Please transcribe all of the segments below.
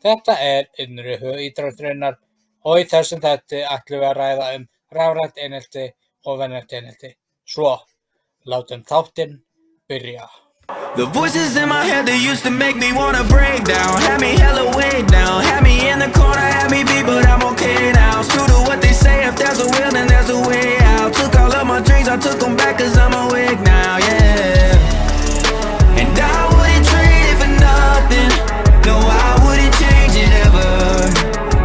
Þetta er innri hug íþróttarinnar og í þessum þætti ætlum við að ræða rafrænt einelti og venjulegt einelti. Svo, látum þáttinn byrja. The voices in my head, they used to make me wanna break down. Had me hella way down, had me in the corner, had me beat, but I'm okay now. True to what they say, if there's a will, then there's a way out. Took all of my dreams, I took them back, cause I'm awake now, yeah. And I wouldn't trade it for nothing. No, I wouldn't change it ever.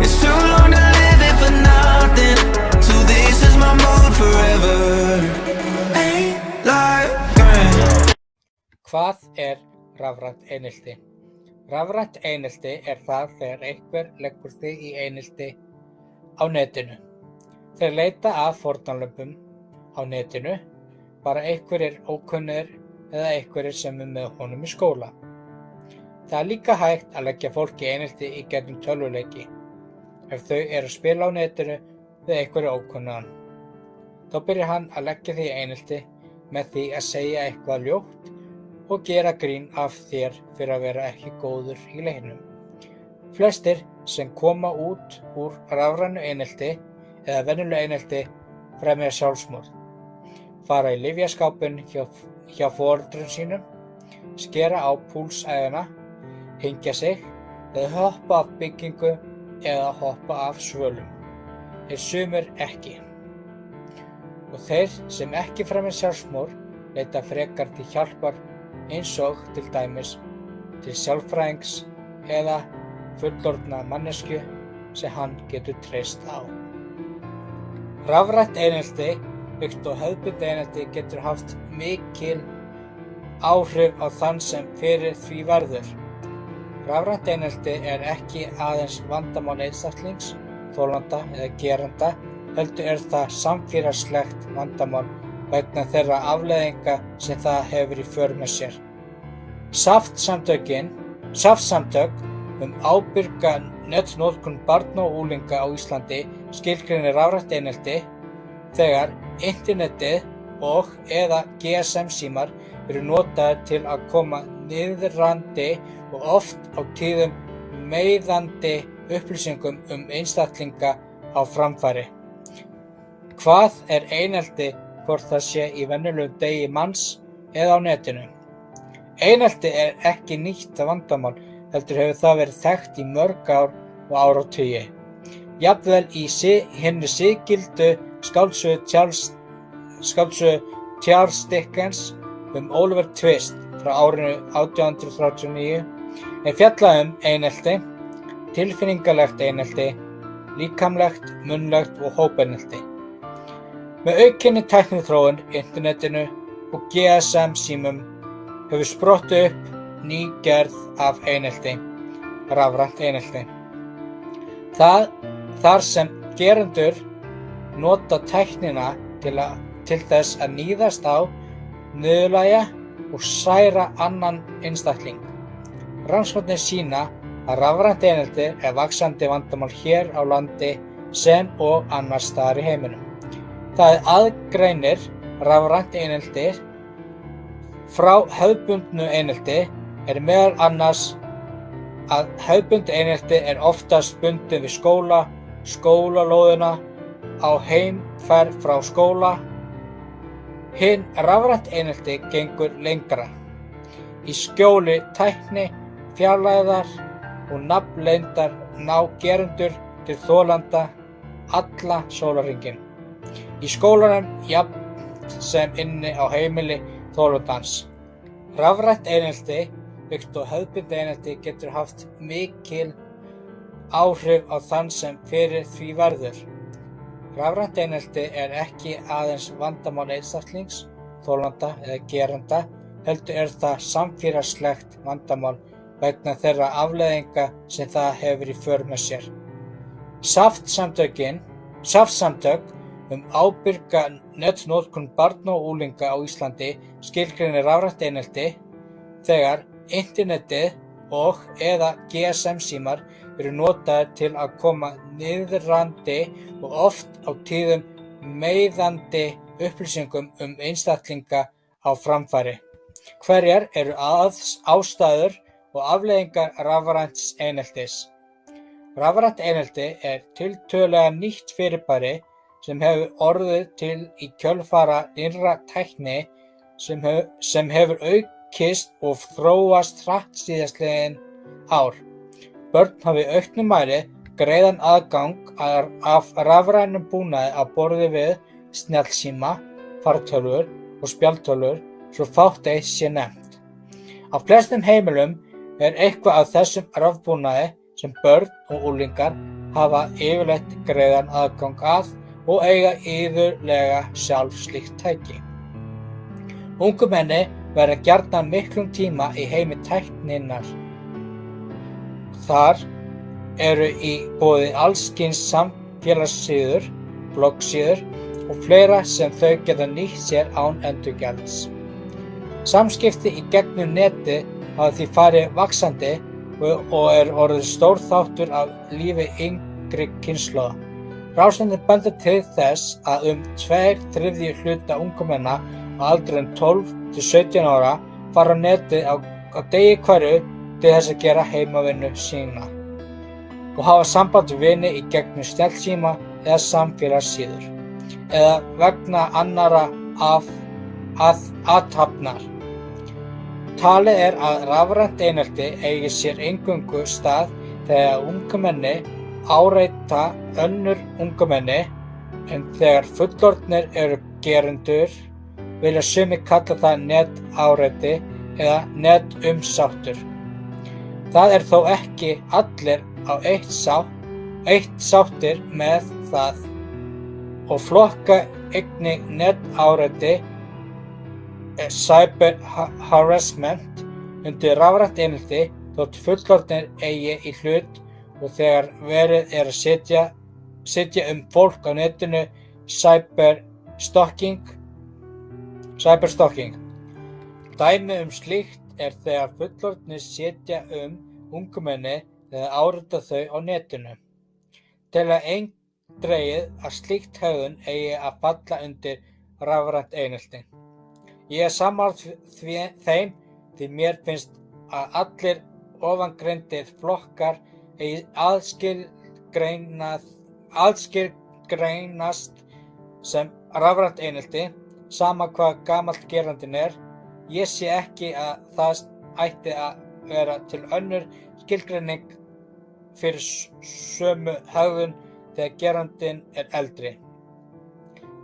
It's too long to live it for nothing. So this is my mood forever. Ain't like Hvað er rafrænt einelti? Rafrænt einelti er það þegar einhver leggur þig í einelti á netinu. Þeir leita að fórnarlömbum á netinu, bara einhverjir ókunnir eða einhverjir sem er með honum í skóla. Það er líka hægt að leggja fólk í einelti í gegnum tölvuleiki, ef þau eru að spila á netinu við einhverju ókunnan. Þá byrjar hann að leggja þig í einelti með því að segja eitthvað ljótt og gera grín af þér fyrir að vera ekki góður í leiknum. Flestir sem koma út úr rafrænu einelti eða venjulegu einelti fremja sjálfsmorð, fara í lyfjaskápinn hjá foreldrum sínum, skera á púlsæðina, hengja sig eða hoppa af byggingu eða hoppa af svölum, sumir ekki. Og þeir sem ekki fremja sjálfsmorð leita frekar til hjálpar eins og til dæmis til sálfræðings eða fullorðna manneskju sem hann getur treyst á. Rafrænt einelti, líkt og hefðbundið einelti, getur haft mikil áhrif á þann sem fyrir því verður. Rafrænt einelti er ekki aðeins vandamál einstaklings, þolanda eða geranda, heldur er það samfélagslegt vandamál vegna þeirra afleiðinga sem það hefur í för með sér. SAFT-samtök ábyrga netnotkun barna og unglinga á Íslandi skilgreinir rafrænt einelti þegar internetið og eða GSM-símar eru notaðir til að koma niðrandi og oft á tíðum meiðandi upplýsingum einstaklinga á framfæri. Hvað er einelti, hvort það sé í venjulegum degi manns eða á netinu? Einelti er ekki nýtt vandamál, heldur hefur það verið þekkt í mörg ár og áratugi. Jafnvel í hinni siðgildu skáldsögu Charles Dickens Oliver Twist frá árinu 1839 er fjallað einelti, tilfinningalegt einelti, líkamlegt, munnlegt og hópeinelti. Með aukinni tækniþróun, internetinu og GSM-símum hefur sprottið upp ný gerð af einelti, rafrænt einelti. Þar sem gerendur nota tæknina til þess að níðast á, niðurlægja og særa annan einstakling. Rannsóknir sýna að rafrænt einelti er vaxandi vandamál hér á landi sem og annars staðar í heiminum. Það aðgreinir rafrænt einelti frá hefðbundnu einelti er meðal annars að hefðbundið einelti er oftast bundið við skólalóðina, á heimferð frá skóla. Hinn rafrænt einelti gengur lengra. Í skjóli tækni, fjarlægðar og nafnleyndar ná gerendur til þolanda alla sólarhringinn. Í skólanum jafnt sem inni á heimili þolandans. Rafrænt einelti, líkt og hefðbundið einelti, getur haft mikil áhrif á þann sem fyrir því verður. Rafrænt einelti er ekki aðeins vandamál einstaklings, þolanda eða geranda, heldur er það samfélagslegt vandamál vegna þeirra afleiðinga sem það hefur í för með sér. SAFT-samtök ábyrga netnotkun barna og unglinga á Íslandi skilgreinir rafrænt einelti þegar internetið og eða GSM-símar eru notaðir til að koma niðrandi og oft á tíðum meiðandi upplýsingum einstaklinga á framfæri. Hverjar eru ástæður og afleiðingar rafræns eineltis? Rafrænt einelti tiltölulega nýtt fyrirbæri sem hefur orðið til í kjölfara nýrrar tækni sem hefur aukist og þróast hratt síðastliðin ár. Börn hafa í auknum mæli greiðan aðgang af rafrænum búnaði á borði við snjallsíma, fartölvur og spjaldtölvur svo fátt eitt sé nefnt. Á flestum heimilum eitthvað af þessum rafbúnaði sem börn og unglingar hafa yfirleitt greiðan aðgang að og eiga iðulega sjálf slíkt tæki. Ungmenni verða gjarnan miklum tíma í heimi tækninnar. Þar eru í boði alls kyns samfélagssíður, bloggsíður og fleira sem þau geta nýtt sér án endurgjalds. Samskipti í gegnum netið hafa því farið vaxandi og orðið stór þáttur af lífi yngri kynslóða. Rannsóknir benda til þess að 2/3 hluta ungmenna á aldrinum 12 til 17 ára fara á netið á degi hverju til þess að gera heimavinnu sína og hafa samband við vini í gegnum snjallsíma eða samfélagssíður eða vegna annarra athafnar. Talið að rafrænt einelti eigi sér eingöngu stað þegar ungmenni áreita önnur ungmenni en þegar fullorðnir eru gerendur vilja sumir kalla það netáreiti eða netumsáttur. Það þó ekki allir á eitt sáttir með það og flokka einnig netáreiti cyber harassment undir rafrænt einelti þótt fullorðnir eigi í hlut og þegar verið að setja fólk á netinu cyberstalking. Dæmi slíkt þegar fullorðnir setja ungmenni eða áreita þau á netinu. Til að eindregið að slíkt hegðun eigi að falla undir rafrænt einelti. Ég sammála þeim því mér finnst að allir ofangreindir flokkar eigi aðskilgreinast sem rafrænt einelti, sama hvað gamall gerandinn Ég sé ekki að það ætti að vera til önnur skilgreining fyrir sömu hegðun þegar gerandinn eldri.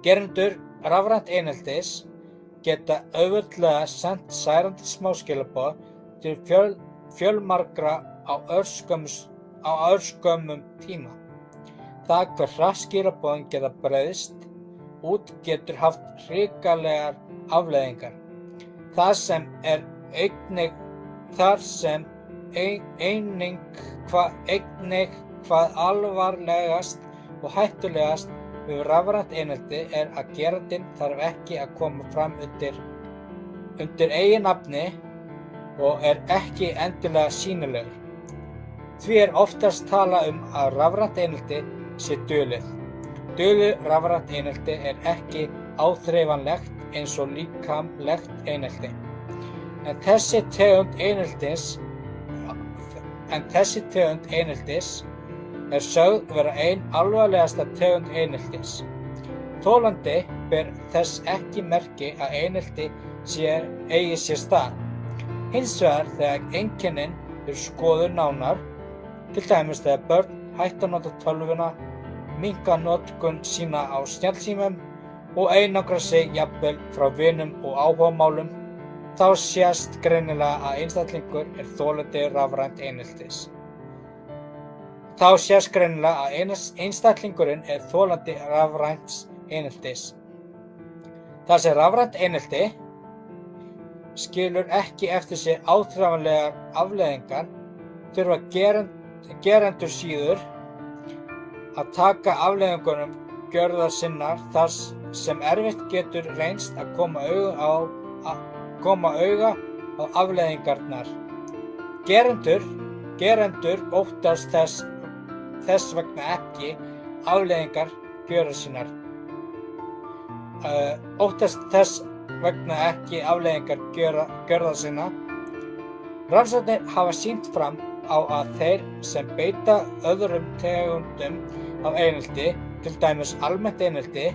Gerendur rafrænt eineltis geta auðveldlega sent særandi smáskilaboð til fjölmargra á örskömmum tíma. Það hver hratt skilaboðin geta breiðst út getur haft hrikalegar afleiðingar. Það sem einnig hvað alvarlegast og hættulegast við rafrænt einelti að gerandinn þarf ekki að koma fram undir eigin nafni og ekki endilega sýnilegur. Því oftast talað að rafrænt einelti sé dulið. Dulið rafrænt einelti ekki áþreifanlegt eins og líkamlegt einelti. En þessi tegund eineltis sögð vera ein alvarlegasta tegund eineltis. Þolandi ber þess ekki merki að einelti eigi sér stað. Hins vegar þegar einkennin skoðuð nánar, til dæmis þegar börn hætta að nota tölvuna, minnka notkun sína á snjallsímum og einangra sig jafnvel frá vinum og áhugamálum, þá sést greinilega að einstaklingur þolandi rafrænt eineltis. Þar sem rafrænt einelti skilur ekki eftir sig áþreifanlegar afleiðingar þurfa gerendur síður að taka afleiðingunum gjörðar sinnar þar sem erfitt getur reynst að koma auga á afleiðingarnar. Gerendur óttast þess vegna ekki afleiðingar gjörðar sinna. Rannsóknir hafa sýnt fram á að þeir sem beita öðrum tegundum af einelti, til dæmis almennt einelti,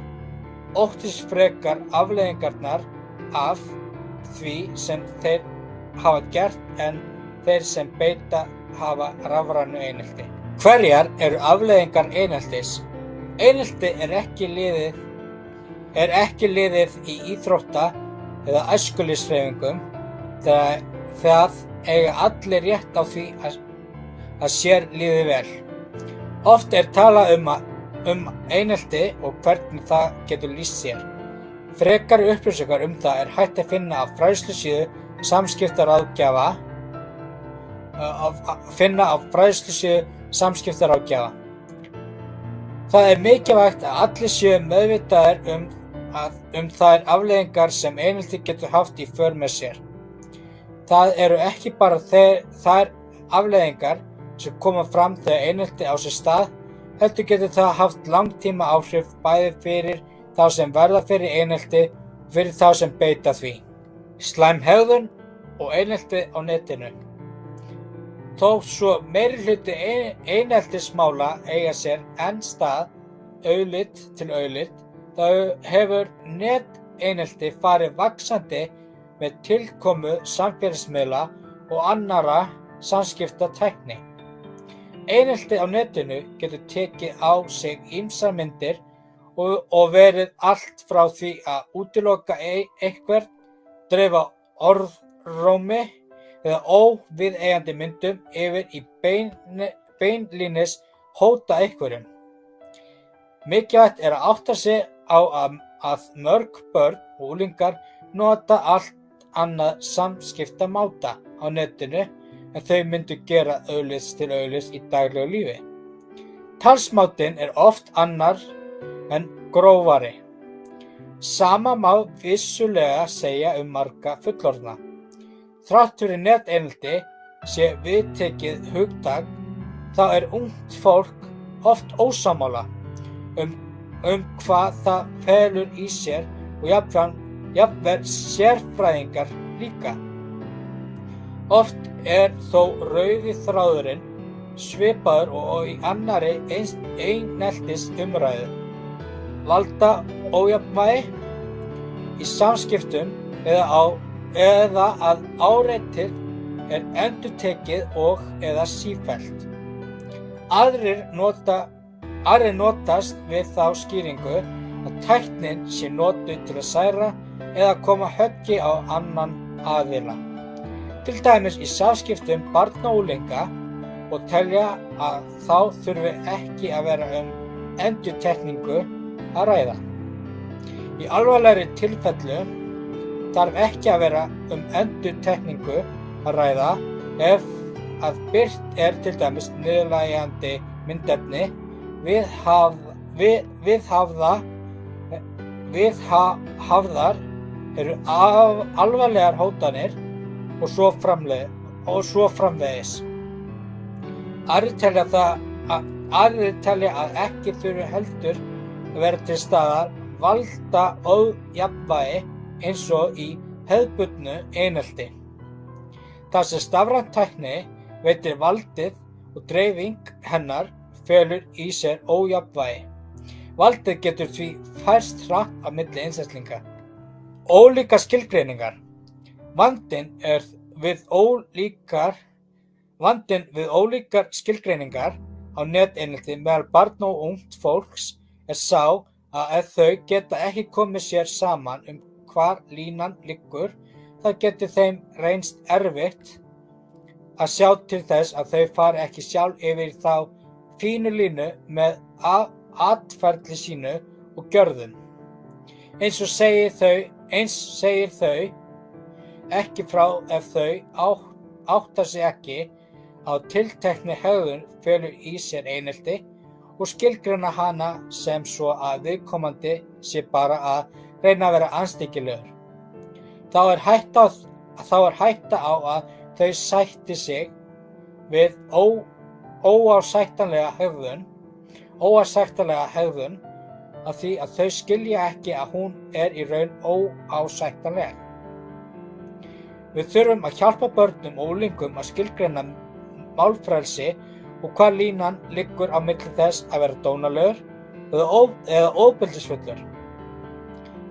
óttist frekar afleiðingarnar af því sem þeir hafa gert en þeir sem beita hafa rafrænu einelti. Hverjar eru afleiðingar eineltis? Einelti er ekki liðið í íþrótta eða æskulýðshreyfingum. Það eiga allir rétt á því að sér líði vel. Oft er talað um einelti og hvernig það getur lýst sér. Frekari upplýsingar það er hægt að finna á fræðslusíðu samskiptaráðgjafa. Það er mikilvægt að allir séu meðvitaðir um þær afleiðingar sem einelti getur haft í för með sér. Það eru ekki bara þær afleiðingar sem koma fram þegar einelti á sér stað, heldur getur það haft langtíma áhrif bæði fyrir þá sem verða fyrir einelti og fyrir þá sem beita því. Slæm hegðun og einelti á netinu. Þó svo meirihluti eineltismála eiga sér enn stað auðlit til auðlit, þá hefur neteinelti farið vaxandi með tilkomu samfélagsmiðla og annarra samskiptatækni. Einelti á netinu getur tekið á sig ýmsar myndir og verið allt frá því að útiloka einhvern, dreifa orðrómi eða óviðeigandi myndum yfir í beinlínis hóta einhverjum. Mikilvægt er að átta sig á að mörg börn og unglingar nota allt annað samskiptamáta á netinu en þau myndu gera auglits til auglits í daglegu lífi. Talsmátinn er oft annar en grófari. Sama má vissulega segja marga fullorðna. Þrátt fyrir neteinelti sé viðtekið hugtak, þá er ungt fólk oft ósammála hvað það felur í sér og jafnvel sérfræðingar líka. Oft er þó rauði þráðurinn svipaður og í annarri eineltis umræðu. Valda ójafnvægi í samskiptum eða að áreitið er endurtekið og eða sífellt. Aðrir notast við þá skýringu að tæknin sé notuð til að særa eða koma höggi á annan aðila. Til dæmis í samskiptum barna og unglinga, og telja að þá þurfi ekki að vera endurtekningu að ræða. Í alvarlegri tilfellum þarf ekki að vera endurtekningu að ræða ef að birt er til dæmis niðurlægjandi myndefni, viðhafðar eru alvarlegar hótanir og svo framvegis. Aðrir telja að ekki þurfi heldur að vera til staðar valda ójafnvægi eins og í hefðbundnu einelti. Þar sem stafræn tækni veitir valdið og dreifing hennar felur í sér ójafnvægi. Valdið getur því færst hratt á milli einstaklinga. Ólíkar skilgreiningar. Vandinn við ólíkar skilgreiningar á neteinelti meðal barna og ungt fólks er sá að þau geta ekki komið sér saman hvar línan liggur, það getur þeim reynst erfitt að sjá til þess að þau fari ekki sjálf yfir þá fínu línu með atferli sínu og gjörðum. Eins segir þau ekki frá ef þau átta sig ekki á tiltekni hegðun felur í sér einelti og skilgreina hana sem svo að viðkomandi sé bara að reyna að vera andstyggilegur. Þá er hætta á að þau sætti sig við óásættanlega hegðun af því að þau skilja ekki að hún er í raun óásættanleg. Við þurfum að hjálpa börnum og unglingum að skilgreina málfrelsi og hvar línan liggur á milli þess að vera dónalegur eða ofbeldisfullur.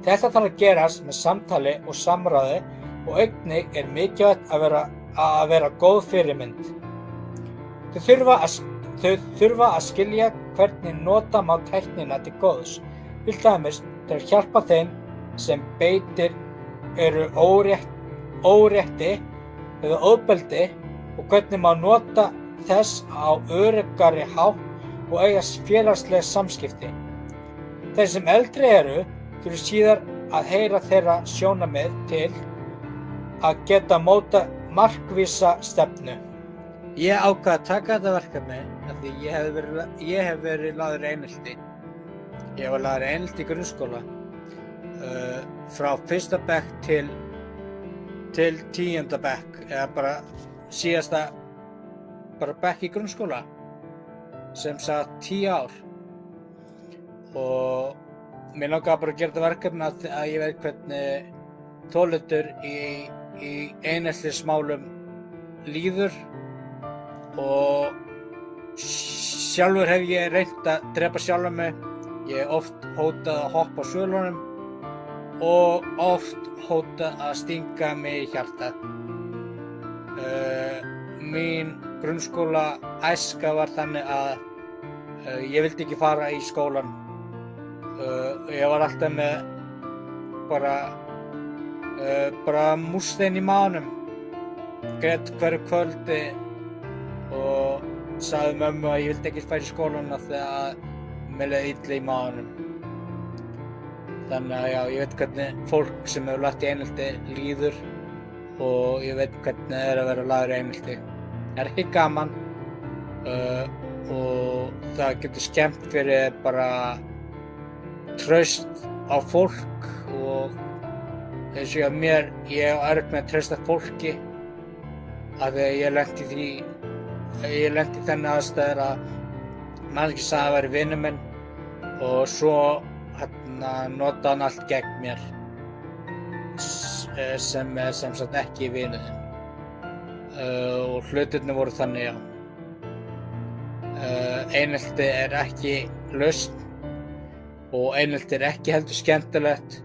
Þetta þarf að gerast með samtali og samráði og einnig er mikilvægt að vera góð fyrirmynd. Þau þurfa að skilja hvernig nota má tæknina til góðs, til dæmis til að hjálpa þeim sem beitir eru órétti eða ofbeldi og hvernig má nota þess á öruggari hátt og eiga félagsleg samskipti. Þeir sem eldri eru þurfa síðar að heyra þeirra sjónarmið til að geta móta markvissa stefnu. Ég ákvað að taka þetta verkefni af því ég hef verið lagður einelti. Ég var lagður einelti í grunnskóla frá 1. bekk til 10. bekk eða bara síðasta bekk í grunnskóla sem sagt 10 ár. Og mér langaði bara að gera þetta verkefni að ég veit hvernig þolendur í eineltismálum líður og sjálfur hef ég reynt að drepa sjálfan mig. Ég hef oft hótað að hoppa á svölunum og oft hótað að stinga mig í hjartað. Mín grunnskóla æska var þannig að ég vildi ekki fara í skólan. Ég var alltaf með bara múrstein í maganum, grét hverju kvöldi og sagði mömmu að ég vildi ekki fara í skólan af því að mér leið illa í maganum. Þannig að já, ég veit hvernig fólk sem hefur lagt í einelti líður og ég veit hvernig það er að vera lagður í einelti. Það er ekki gaman og það getur skemmt fyrir bara traust á fólk og eins og ég á erfitt með að treysta fólki af því að ég lenti í þennan aðstæður að mannski sagði að vera vinur minn og svo notaði hann allt gegn mér sem sagt ekki vinuðinn og hlutirnir voru þannig, já. Einelti er ekki lausn og einelti er ekki heldur skemmtilegt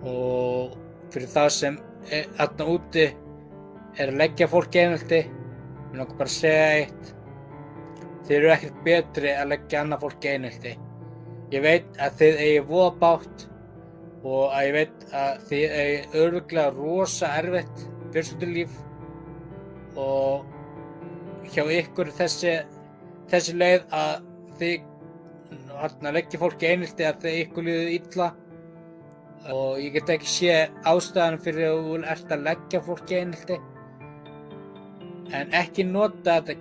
og fyrir það sem þarna úti er að leggja fólk í einelti, ég langar bara að segja eitt: þið eru ekkert betri að leggja annað fólk í einelti. Ég veit að þið eigið voða bágt og að ég veit að þið eigið örugglega rosa erfitt fjölskyldulíf og hjá ykkur þessi leið að þið leggja fólk í einelti að þið ykkur líður illa og ég get ekki séð ástæðan fyrir að þú ert að leggja fólk í einelti, en ekki nota þetta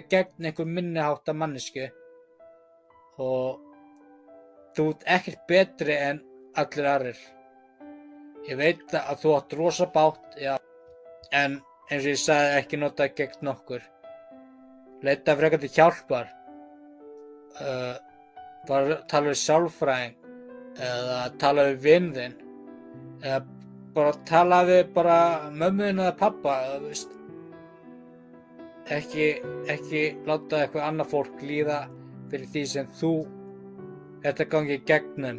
gegn einhver minniháttar manneskju og þú ert ekkert betri en allir aðrir. Ég veit að þú átt rosa bágt, já, en eins og ég sagði, ekki nota þetta gegn okkur. Leita frekar til hjálpar, bara tala við sálfræðing eða tala við vin þinn eða bara tala við mömmu þína eða pabba, veist. Ekki láta eitthvað annað fólk líða fyrir því sem þú ert að gangi í gegnum.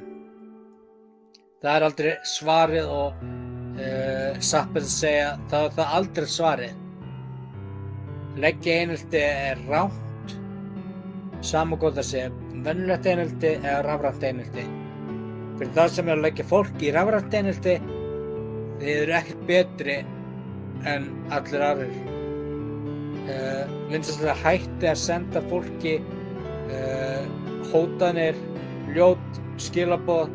Það er aldrei svarið og satt best að segja, það er það aldrei svarið. Leggja einelti er rangt, sama hvort það sé venjulegt einelti eða rafrænt einelti. Fyrir það sem er að leggja fólk í rafrænt einelti, þið eru ekkert betri en allir aðrir. Vinsætlega hætti að senda fólki hótanir, ljót, skilaboð,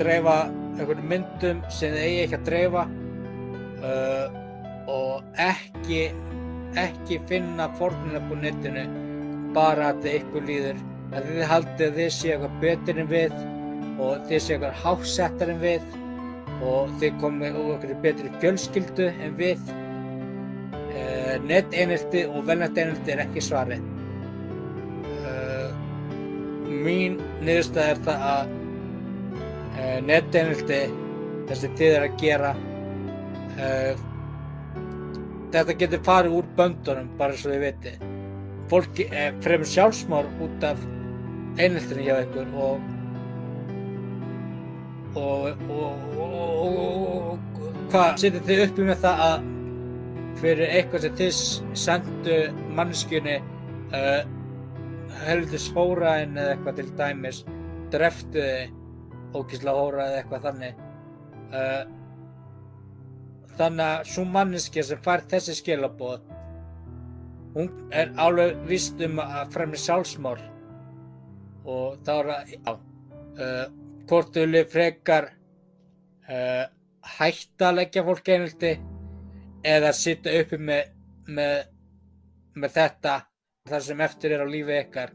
dreifa einhverjum myndum sem þið eigi ekki að dreifa og ekki finna fórnina på netinu bara að ykkur líður að þið haldið að þið séu eitthvað betur en við og þið séu eitthvað hásettar en við og þið komið úr eitthvað betri fjölskyldu en við. Neteinelti og venjulegt einelti er ekki svarið. Mín niðurstaða er það að neteinelti, það sem þið eru að gera, þetta getur farið úr böndunum bara svo þið viti. Fólki fremur sjálfsmorð út af eineltinu hjá ykkur og hvað sitið þið uppi með það að fyrir eitthvað sem þið sendu manneskjunni heldur hóraðin eða eitthvað til dæmis, dreftu þið ógeðslega hóra eða eitthvað þannig. Þannig að sú manneskja sem fær þessi skilaboð, hún alveg víst að fremja sjálfsmorð og þá það, hvort þú viljið frekar hætta að leggja fólk einelti eða sitja uppi með þetta þar sem eftir á lífi ykkar,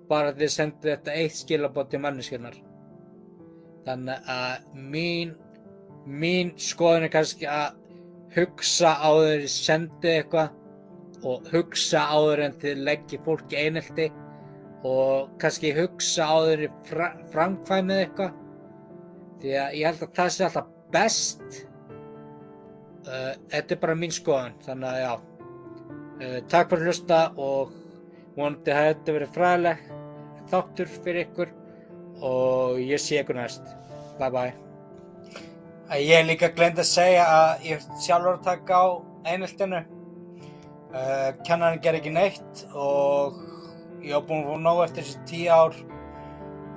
bara þið sendu þetta eitt skilaboð til manneskjunnar. Þannig að mín skoðun kannski að hugsa áður þið sendi eitthvað og hugsa áður en þið leggji fólki einelti og kannski hugsa áður þið framkvæmið eitthvað, því að ég held að það sé alltaf best. Þetta bara mín skoðun, þannig að já, takk fyrir að hlusta og vonandi að þetta verið fræðileg þáttur fyrir ykkur og ég sé ykkur næst. Bye bye. Ég hef líka gleymt að segja að ég sjálfur að taka á eineltinu. Kennarinn gerði ekki neitt og ég var búinn að fá nóg eftir þessi 10 ár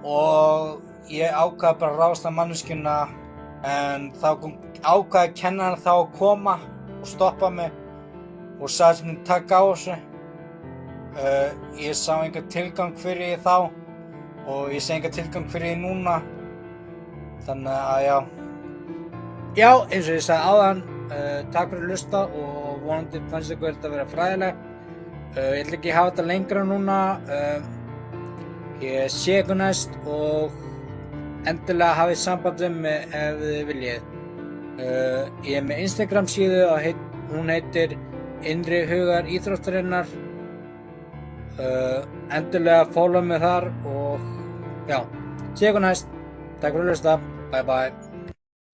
og ég ákvað bara að ráðast að manneskjuna, en þá ákvaði kennarinn þá að koma og stoppa mig og sagði sem ég taka á þessu. Ég sá engan tilgang fyrir því þá og ég sé engan tilgang fyrir því núna. Þannig að já, eins og ég sagði áðan, takk fyrir að hlusta og vonandi fannst ykkur þetta að vera fræðilegt. Ég ætla ekki að hafa þetta lengra núna. Ég sé ykkur næst og endilega hafið samband við mig ef þið viljið. Ég er með Instagram síðu og hún heitir Innri hugar íþróttarinnar. Endilega follow mig þar og já, sé ykkur næst. Takk fyrir að hlusta. Bye bye.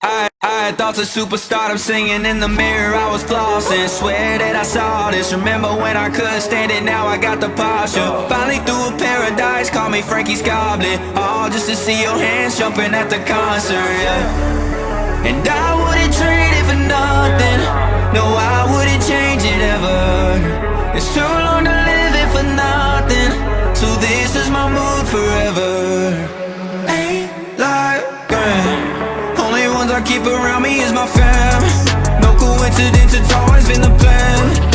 I had thoughts of superstardom, singing in the mirror, I was flossing. Swear that I saw this, remember when I couldn't stand it, now I got the posture. Finally through a paradise, call me Frankie's Goblin. All just to see your hands jumping at the concert, yeah. And I wouldn't trade it for nothing, no I wouldn't change it ever. It's too long to live it for nothing, so this is my mood forever. Ain't like grand, only ones I keep around me is my fam. No coincidence, it's always been the plan.